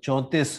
34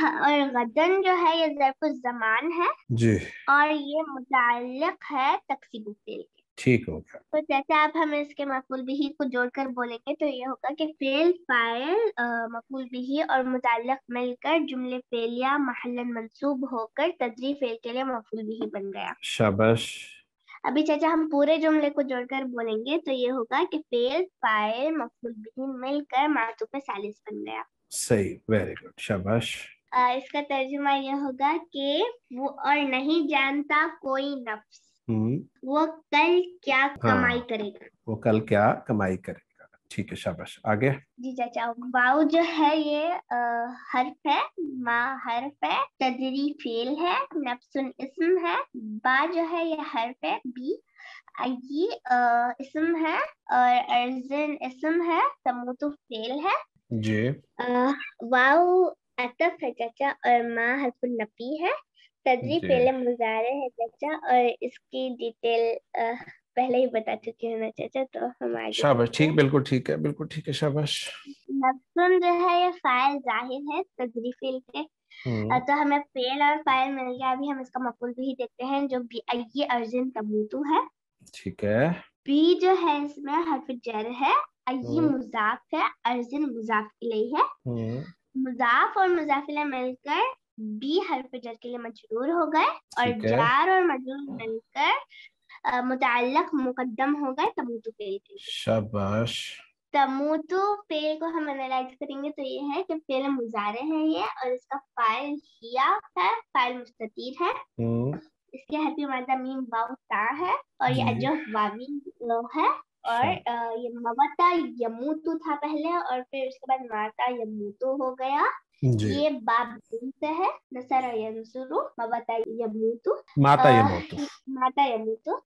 اور غدن جو ہے یہ ظرف الزمان ہے جی اور یہ متعلق ہے تقسیم الفعل کے. ٹھیک ہو گیا. تو جیسے آپ ہمیں اس کے مفعول بہ کو جوڑ کر بولیں گے تو یہ ہوگا کہ فعل فاعل مفعول بہ اور متعلق مل کر جملے فعلیہ محلاً منصوب ہو کر تدریج فعل کے لیے مفعول بہ بن گیا. شاباش. ابھی چاچا ہم پورے جملے کو جوڑ کر بولیں گے تو یہ ہوگا کہ فعل فاعل مفعول بہ مل کر معطوف ثالث بن گیا. صحیح, ویری گڈ, شاباش. اس کا ترجمہ یہ ہوگا کہ وہ اور نہیں جانتا کوئی نفس وہ کل کیا کمائی کرے گا. وہ کل کیا کمائی کرے گا. ٹھیک ہے, شاباش. آگے. جی چاچا واؤ جو ہے یہ حرف ہے, ما حرف ہے, تدری فعل ہے, نفس اسم ہے, با جو ہے یہ حرف ہے, بی یہ اسم ہے اور ارزن اسم ہے, تموت فعل ہے. جی. واؤ عطف ہے چاچا اور ما حرف النفی ہے. تدری فعل مضارع ہے چاچا اور اس کی ڈیٹیل پہلے ہی بتا چکی ہوں نا چاچا, تو ہم آگے. شاباش, ٹھیک, بالکل ٹھیک ہے, بالکل ٹھیک ہے, شاباش. نفسن جو ہے یہ فاعل ظاہر ہے تدری فعل کے, تو ہمیں فعل اور فاعل مل گیا. ابھی ہم اس کا مفعول بھی دیکھتے ہیں جو بھی ارزن تموتو ہے. ٹھیک ہے. بی جو ہے اس میں حرف جر ہے, ای مضاف ہے, ارزن مضاف الیہ ہے. مضاف اور مضاف الیہ مل کر بی حرف جر کے لیے مجرور ہو گئے اور جار اور مجرور مل کر متعلق مقدم ہو گئے تموتو فعل کے. شاباش. تموتو فعل کو ہم انالائز کریں گے تو یہ ہے کہ فعل مضارع ہے یہ اور اس کا فاعل ہیا ہے, فاعل مستتیر ہے. اس کے حرف مادہ میم واو تا ہے اور یہ اجف واوی ہے اور یہ موتا یموتو تھا پہلے اور پھر اس کے بعد ماتا یموتو ہو گیا. یہ باب سے ہے, نصر ینصرو, موتا یموتو, ماتا یموتو. ماتا یموتو.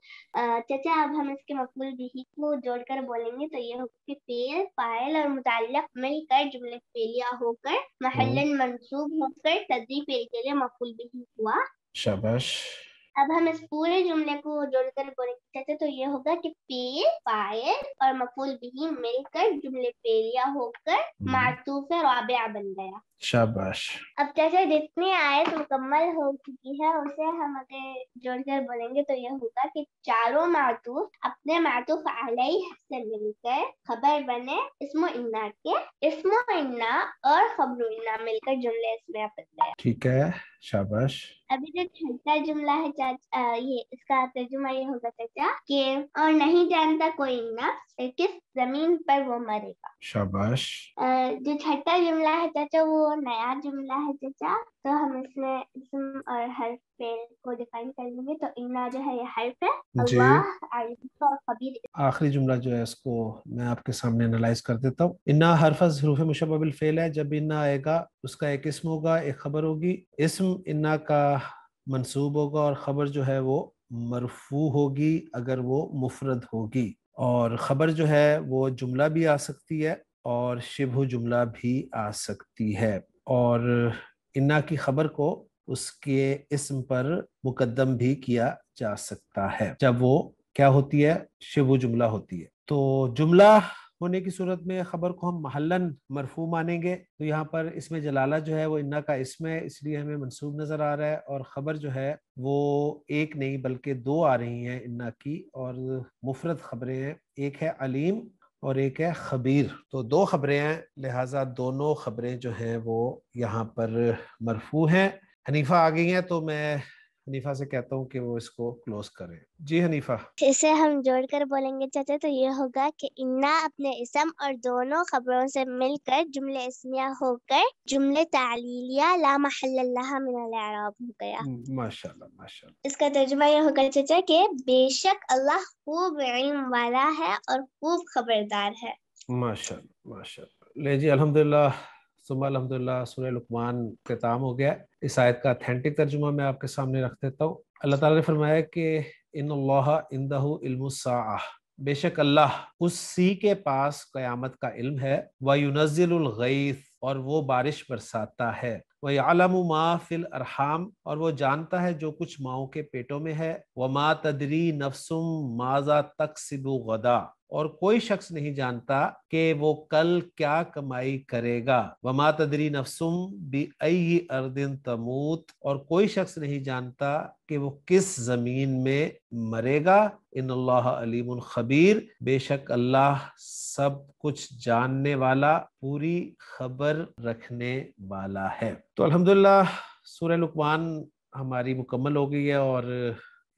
چچا اب ہم اس کے مفعول بہ کو جوڑ کر بولیں گے تو یہ ہوگا کہ فعل فاعل اور متعلق مل کر جملے فعلیہ ہو کر محلاً منصوب ہو کر تدریج فعل کے لیے مفعول بہ ہوا. شاباش. اب ہم اس پورے جملے کو جوڑ کر بولیں گے تو یہ ہوگا کہ فعل فاعل اور مفعول بہ مل کر جملے فعلیہ ہو کر معطوف رابعہ بن گیا. شاباش. اب جیسے جتنی آیت مکمل ہو چکی ہے اسے ہم اگر جوڑ کر بولیں گے تو یہ ہوگا کہ چاروں معطوف اپنے معطوف علیہ سے مل کر خبر بنے اسم و انا کے. اسم و انا اور خبر و انا مل کر جملے اسمیہ بن گیا. ٹھیک ہے, شاباش. ابھی جو چھٹا جملہ ہے چاچا, یہ اس کا ترجمہ یہ ہوگا چاچا کہ اور نہیں جانتا کوئی نفس کس زمین پر وہ مرے گا. شاباش. جو چھٹا جملہ ہے چاچا وہ نیا جملہ ہے چاچا, تو ہم اس میں اسم اور حرف فعل کو ڈیفائن کر لیں گے. تو انا جو ہے یہ حرف ہے, اللہ عارف اور خبیر. آخری جملہ جو ہے اس کو میں آپ کے سامنے انالائز کر دیتا ہوں. انا حرف حروف مشبہ بالفعل ہے. جب انا آئے گا اس کا ایک اسم ہوگا, ایک خبر ہوگی. اسم انا کا منصوب ہوگا اور خبر جو ہے وہ مرفوع ہوگی اگر وہ مفرد ہوگی, اور خبر جو ہے وہ جملہ بھی آ سکتی ہے اور شبہ جملہ بھی آ سکتی ہے, اور انا کی خبر کو اس کے اسم پر مقدم بھی کیا جا سکتا ہے جب وہ کیا ہوتی ہے, شبہ جملہ ہوتی ہے. تو جملہ ہونے کی صورت میں خبر کو ہم محلاً مرفوع مانیں گے. تو یہاں پر اس میں جلالہ جو ہے وہ انا کا اسم ہے, اس لیے ہمیں منصوب نظر آ رہا ہے, اور خبر جو ہے وہ ایک نہیں بلکہ دو آ رہی ہیں انا کی, اور مفرد خبریں ہیں, ایک ہے علیم اور ایک ہے خبیر. تو دو خبریں ہیں, لہٰذا دونوں خبریں جو ہیں وہ یہاں پر مرفوع ہیں. حنیفہ آ گئی ہیں تو میں حنیفہ سے کہتا ہوں کہ وہ اس کو کلوز کریں. جی حنیفہ. اسے ہم جوڑ کر بولیں گے چاچا تو یہ ہوگا کہ انا اپنے اسم اور دونوں خبروں سے مل کر جملے اسمیہ ہو کر جملے تعلیلیہ لا محل لها من الاعراب ہو گیا. ماشاءاللہ, ماشاءاللہ. اس کا ترجمہ یہ ہوگا چاچا کہ بے شک اللہ خوب علم والا ہے اور خوب خبردار ہے. ماشاءاللہ, ماشاءاللہ. لے جی, الحمدللہ ثم الحمدللہ, سورہ لقمان اختتام ہو گیا. اس آیت کا اتھینٹک ترجمہ میں آپ کے سامنے رکھ دیتا ہوں. اللہ تعالیٰ نے فرمایا کہ ان اللہ عندہ علم الساعہ, بے شک اللہ اسی کے پاس قیامت کا علم ہے. وَيُنَزِّلُ الْغَيْثَ, اور وہ بارش برساتا ہے. وَيَعْلَمُ مَا فِي الْأَرْحَامِ، اور وہ جانتا ہے جو کچھ ماؤں کے پیٹوں میں ہے، وَمَا تَدْرِي نَفْسٌ مَاذَا تَكْسِبُ غَدًا، اور کوئی شخص نہیں جانتا کہ وہ کل کیا کمائی کرے گا، وَمَا تَدْرِي نَفْسٌ بِأَيِّ أَرْضٍ تَمُوتُ، اور کوئی شخص نہیں جانتا کہ وہ کس زمین میں مرے گا، ان اللہ علیم خبیر، بے شک اللہ سب کچھ جاننے والا، پوری خبر رکھنے والا ہے۔ تو الحمدللہ سورہ لقمان ہماری مکمل ہو گئی ہے، اور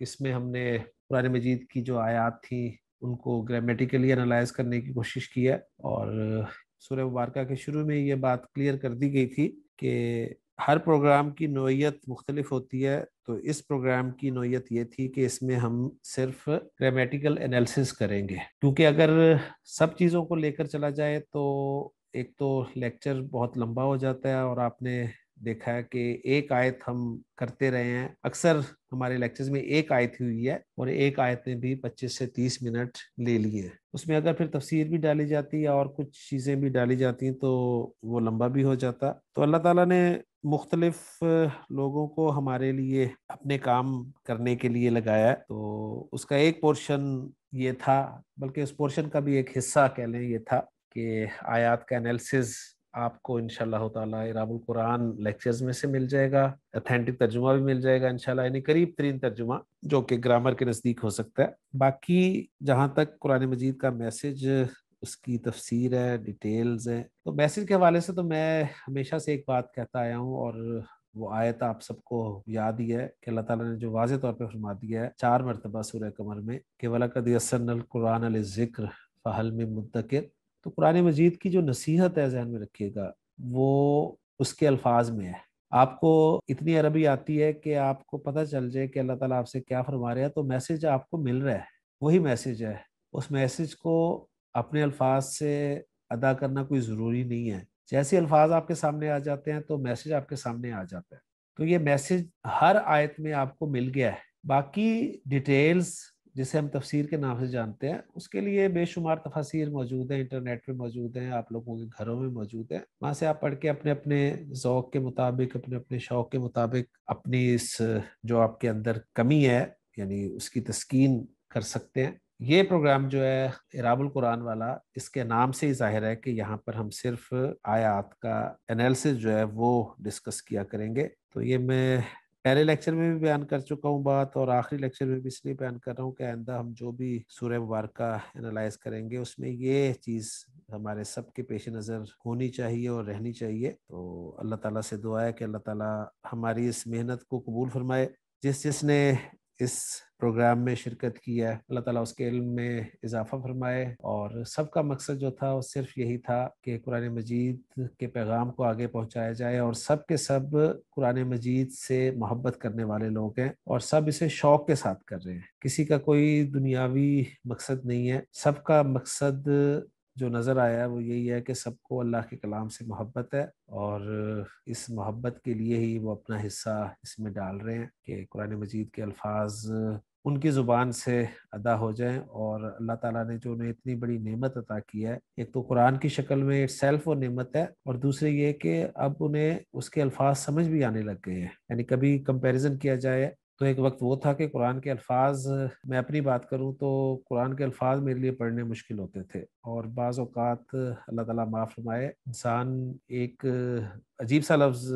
اس میں ہم نے قرآن مجید کی جو آیات تھیں ان کو گرامیٹیکلی انالائز کرنے کی کوشش کی ہے، اور سورہ مبارکہ کے شروع میں یہ بات کلیئر کر دی گئی تھی کہ ہر پروگرام کی نوعیت مختلف ہوتی ہے، تو اس پروگرام کی نوعیت یہ تھی کہ اس میں ہم صرف گرامیٹیکل انالیسس کریں گے، کیونکہ اگر سب چیزوں کو لے کر چلا جائے تو ایک تو لیکچر بہت لمبا ہو جاتا ہے، اور آپ نے دیکھا ہے کہ ایک آیت ہم کرتے رہے ہیں، اکثر ہمارے لیکچرز میں ایک آیت ہوئی ہے اور ایک آیت نے بھی 25 سے 30 منٹ لے لیے، اس میں اگر پھر تفسیر بھی ڈالی جاتی ہے اور کچھ چیزیں بھی ڈالی جاتی ہیں تو وہ لمبا بھی ہو جاتا۔ تو اللہ تعالیٰ نے مختلف لوگوں کو ہمارے لیے اپنے کام کرنے کے لیے لگایا ہے، تو اس کا ایک پورشن یہ تھا، بلکہ اس پورشن کا بھی ایک حصہ کہہ لیں یہ تھا کہ آیات کا انالیسز آپ کو انشاءاللہ تعالیٰ اعراب القرآن لیکچرز میں سے مل جائے گا، اتھینٹک ترجمہ بھی مل جائے گا انشاءاللہ، یعنی قریب ترین ترجمہ جو کہ گرامر کے نزدیک ہو سکتا ہے۔ باقی جہاں تک قرآن مجید کا میسج، اس کی تفسیر ہے، ڈیٹیلز ہیں، تو میسج کے حوالے سے تو میں ہمیشہ سے ایک بات کہتا آیا ہوں، اور وہ آیت آپ سب کو یاد ہی ہے کہ اللہ تعالیٰ نے جو واضح طور پہ فرما دیا ہے 4 مرتبہ سورہ قمر میں کہ وَلَقَدْ يَسَّرْنَا الْقُرْآنَ لِلذِّكْرِ فَهَلْ مِن مُدَّكِرٍ، تو قرآن مجید کی جو نصیحت ہے ذہن میں رکھیے گا، وہ اس کے الفاظ میں ہے۔ آپ کو اتنی عربی آتی ہے کہ آپ کو پتہ چل جائے کہ اللہ تعالیٰ آپ سے کیا فرما رہا ہے، تو میسج آپ کو مل رہا ہے، وہی میسج ہے، اس میسج کو اپنے الفاظ سے ادا کرنا کوئی ضروری نہیں ہے، جیسے الفاظ آپ کے سامنے آ جاتے ہیں تو میسج آپ کے سامنے آ جاتا ہے، تو یہ میسج ہر آیت میں آپ کو مل گیا ہے۔ باقی ڈیٹیلز جسے ہم تفسیر کے نام سے جانتے ہیں، اس کے لیے بے شمار تفاسیر موجود ہیں، انٹرنیٹ پہ موجود ہیں، آپ لوگوں کے گھروں میں موجود ہیں، وہاں سے آپ پڑھ کے اپنے اپنے ذوق کے مطابق، اپنے اپنے شوق کے مطابق اپنی اس جو آپ کے اندر کمی ہے یعنی اس کی تسکین کر سکتے ہیں۔ یہ پروگرام جو ہے اعراب القرآن والا، اس کے نام سے ہی ظاہر ہے کہ یہاں پر ہم صرف آیات کا انالیسس جو ہے وہ ڈسکس کیا کریں گے۔ تو یہ میں پہلے لیکچر میں بھی بیان کر چکا ہوں بات، اور آخری لیکچر میں بھی اس لیے بیان کر رہا ہوں کہ آئندہ ہم جو بھی سورہ مبارکہ انالائز کریں گے اس میں یہ چیز ہمارے سب کے پیش نظر ہونی چاہیے اور رہنی چاہیے۔ تو اللہ تعالیٰ سے دعا ہے کہ اللہ تعالیٰ ہماری اس محنت کو قبول فرمائے، جس نے اس پروگرام میں شرکت کی ہے، اللہ تعالیٰ اس کے علم میں اضافہ فرمائے، اور سب کا مقصد جو تھا وہ صرف یہی تھا کہ قرآن مجید کے پیغام کو آگے پہنچایا جائے، اور سب کے سب قرآن مجید سے محبت کرنے والے لوگ ہیں اور سب اسے شوق کے ساتھ کر رہے ہیں، کسی کا کوئی دنیاوی مقصد نہیں ہے، سب کا مقصد جو نظر آیا ہے وہ یہی ہے کہ سب کو اللہ کے کلام سے محبت ہے، اور اس محبت کے لیے ہی وہ اپنا حصہ اس میں ڈال رہے ہیں کہ قرآن مجید کے الفاظ ان کی زبان سے ادا ہو جائیں، اور اللہ تعالیٰ نے جو انہیں اتنی بڑی نعمت عطا کی ہے، ایک تو قرآن کی شکل میں سیلف وہ نعمت ہے، اور دوسرے یہ کہ اب انہیں اس کے الفاظ سمجھ بھی آنے لگ گئے ہیں، یعنی کبھی کمپیریزن کیا جائے تو ایک وقت وہ تھا کہ قرآن کے الفاظ، میں اپنی بات کروں تو قرآن کے الفاظ میرے لیے پڑھنے مشکل ہوتے تھے، اور بعض اوقات اللہ تعالیٰ معاف فرمائے انسان ایک عجیب سا لفظ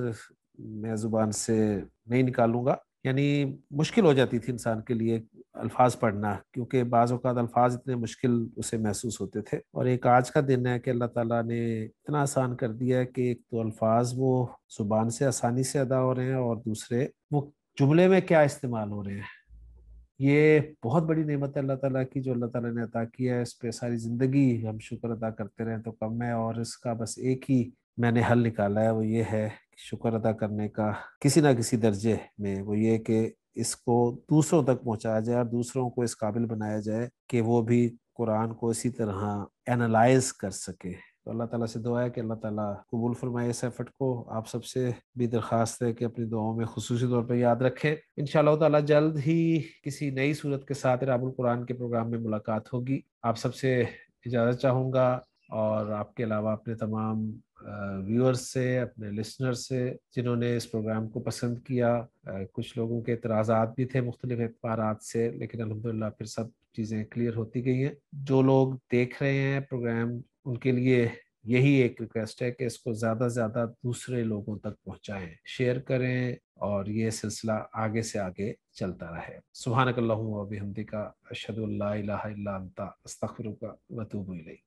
میں زبان سے نہیں نکالوں گا، یعنی مشکل ہو جاتی تھی انسان کے لیے الفاظ پڑھنا، کیونکہ بعض اوقات الفاظ اتنے مشکل اسے محسوس ہوتے تھے، اور ایک آج کا دن ہے کہ اللہ تعالیٰ نے اتنا آسان کر دیا ہے کہ ایک تو الفاظ وہ زبان سے آسانی سے ادا ہو رہے ہیں، اور دوسرے وہ جملے میں کیا استعمال ہو رہے ہیں۔ یہ بہت بڑی نعمت ہے اللہ تعالیٰ کی جو اللہ تعالیٰ نے عطا کیا ہے، اس پہ ساری زندگی ہم شکر ادا کرتے رہیں تو کم ہے، اور اس کا بس ایک ہی میں نے حل نکالا ہے، وہ یہ ہے کہ شکر ادا کرنے کا کسی نہ کسی درجے میں، وہ یہ کہ اس کو دوسروں تک پہنچایا جائے اور دوسروں کو اس قابل بنایا جائے کہ وہ بھی قرآن کو اسی طرح اینالائز کر سکے۔ تو اللہ تعالیٰ سے دعا ہے کہ اللہ تعالیٰ قبول فرمائے اس ایفرٹ کو۔ آپ سب سے بھی درخواست ہے کہ اپنی دعاؤں میں خصوصی طور پہ یاد رکھیں۔ انشاءاللہ تعالیٰ جلد ہی کسی نئی صورت کے ساتھ اعراب القرآن کے پروگرام میں ملاقات ہوگی۔ آپ سب سے اجازت چاہوں گا، اور آپ کے علاوہ اپنے تمام ویورز سے، اپنے لسنر سے جنہوں نے اس پروگرام کو پسند کیا۔ کچھ لوگوں کے اعتراضات بھی تھے مختلف اعتبارات سے، لیکن الحمدللہ پھر سب چیزیں کلیئر ہوتی گئی ہیں۔ جو لوگ دیکھ رہے ہیں پروگرام، ان کے لیے یہی ایک ریکویسٹ ہے کہ اس کو زیادہ سے زیادہ دوسرے لوگوں تک پہنچائیں، شیئر کریں، اور یہ سلسلہ آگے سے آگے چلتا رہے۔ سبحانک اللہم و بحمدک، اشہد ان لا الہ الا انت، استغفرک و اتوب الیک۔